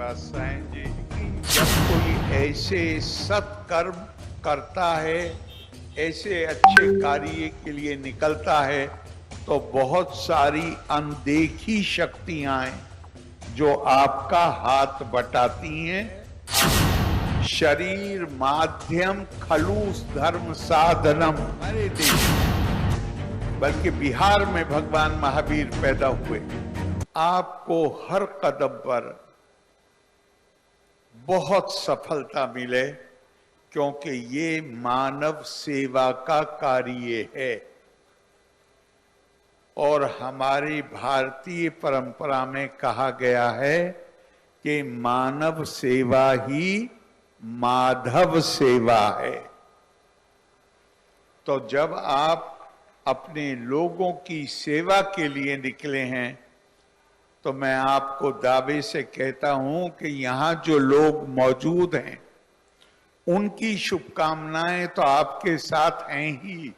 वात्सायन जी। जब कोई ऐसे सत्कर्म करता है, ऐसे अच्छे कार्य के लिए निकलता है, तो बहुत सारी अनदेखी शक्तियां हैं जो आपका हाथ बटाती हैं। शरीर माध्यम खलूस धर्म साधनम। हमारे देश बल्कि बिहार में भगवान महावीर पैदा हुए। आपको हर कदम पर बहुत सफलता मिले, क्योंकि ये मानव सेवा का कार्य है। और हमारी भारतीय परंपरा में कहा गया है कि मानव सेवा ही माधव सेवा है। तो जब आप अपने लोगों की सेवा के लिए निकले हैं, तो मैं आपको दावे से कहता हूं कि यहां जो लोग मौजूद हैं, उनकी शुभकामनाएं तो आपके साथ हैं ही,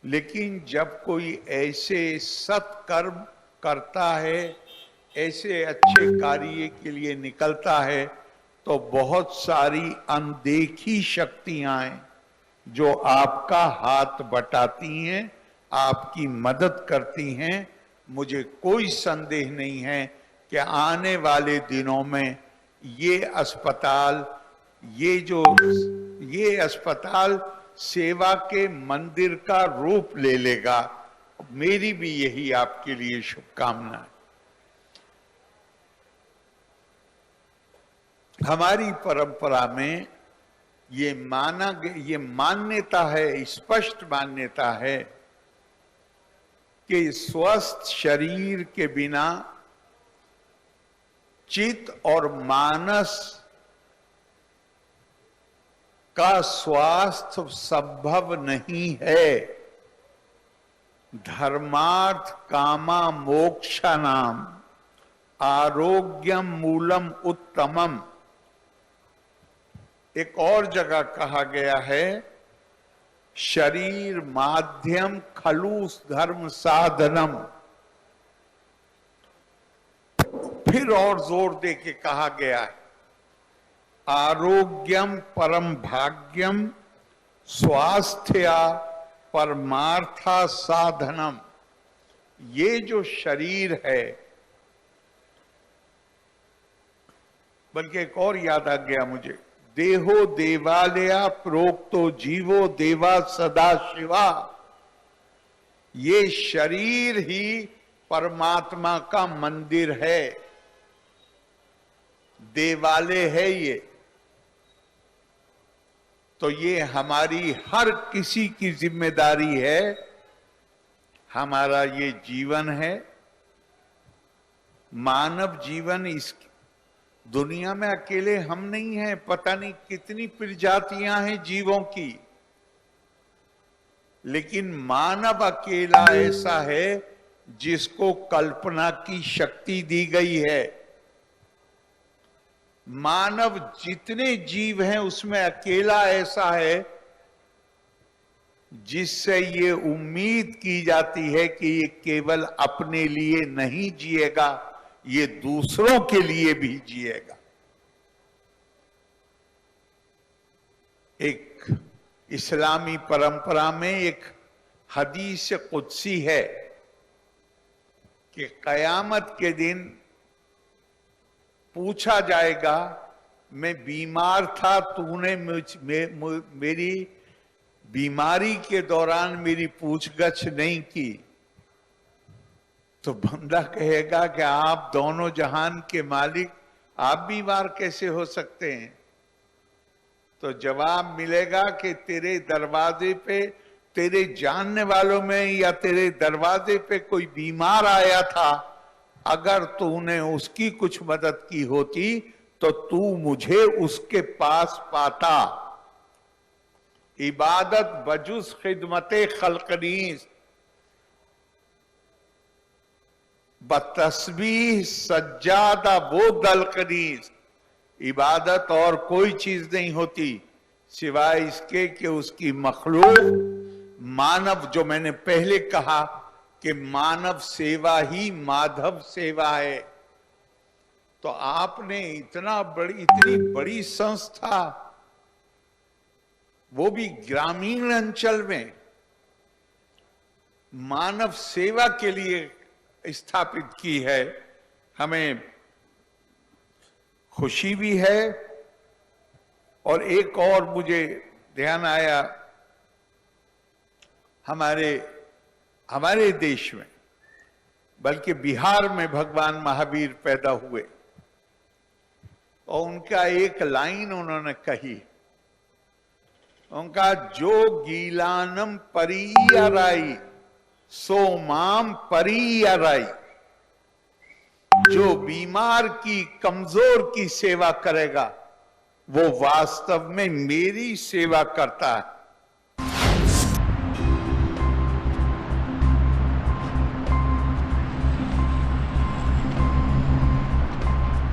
लेकिन जब कोई ऐसे सत्कर्म करता है, ऐसे अच्छे कार्य के लिए निकलता है, तो बहुत सारी अनदेखी शक्तियां हैं जो आपका हाथ बटाती हैं, आपकी मदद करती हैं। मुझे कोई संदेह नहीं है कि आने वाले दिनों में ये अस्पताल सेवा के मंदिर का रूप ले लेगा। मेरी भी यही आपके लिए शुभकामना है। हमारी परंपरा में ये मान्यता है, स्पष्ट मान्यता है कि स्वस्थ शरीर के बिना चित्त और मानस का स्वास्थ्य संभव नहीं है। धर्मार्थ कामा मोक्षा नाम आरोग्यम मूलम उत्तमम। एक और जगह कहा गया है, शरीर माध्यम खलूस धर्म साधनम। फिर और जोर दे के कहा गया है, आरोग्यम परम भाग्यम स्वास्थ्या परमार्था साधनम। ये जो शरीर है, बल्कि एक और याद आ गया मुझे, देहो देवालया प्रोक्तो जीवो देवा सदा शिवा। ये शरीर ही परमात्मा का मंदिर है, देवालय है ये। तो ये हमारी हर किसी की जिम्मेदारी है। हमारा ये जीवन है, मानव जीवन। इस दुनिया में अकेले हम नहीं हैं, पता नहीं कितनी प्रजातियां हैं जीवों की, लेकिन मानव अकेला ऐसा है जिसको कल्पना की शक्ति दी गई है। मानव जितने जीव हैं उसमें अकेला ऐसा है जिससे ये उम्मीद की जाती है कि ये केवल अपने लिए नहीं जिएगा, ये दूसरों के लिए भी जिएगा। एक इस्लामी परंपरा में एक हदीस कुदसी है कि कयामत के दिन पूछा जाएगा, मैं बीमार था, तूने मेरी बीमारी के दौरान मेरी पूछगछ नहीं की। तो बंदा कहेगा कि आप दोनों जहान के मालिक, आप बीमार कैसे हो सकते हैं? तो जवाब मिलेगा कि तेरे दरवाजे पे, तेरे जानने वालों में या तेरे दरवाजे पे कोई बीमार आया था, अगर तूने उसकी कुछ मदद की होती तो तू मुझे उसके पास पाता। इबादत बजुस खिदमते खल्कनीस बतस्बीह सज्जादा वो दलकनीस। इबादत और कोई चीज नहीं होती सिवाय इसके कि उसकी मखलूक मानव, जो मैंने पहले कहा कि मानव सेवा ही माधव सेवा है। तो आपने इतनी बड़ी संस्था, वो भी ग्रामीण अंचल में मानव सेवा के लिए स्थापित की है। हमें खुशी भी है। और एक और मुझे ध्यान आया, हमारे देश में, बल्कि बिहार में भगवान महावीर पैदा हुए, और उनका एक लाइन उन्होंने कही, उनका जो गीलानम परियराई सो माम परियराई, जो बीमार की, कमजोर की सेवा करेगा वो वास्तव में मेरी सेवा करता है।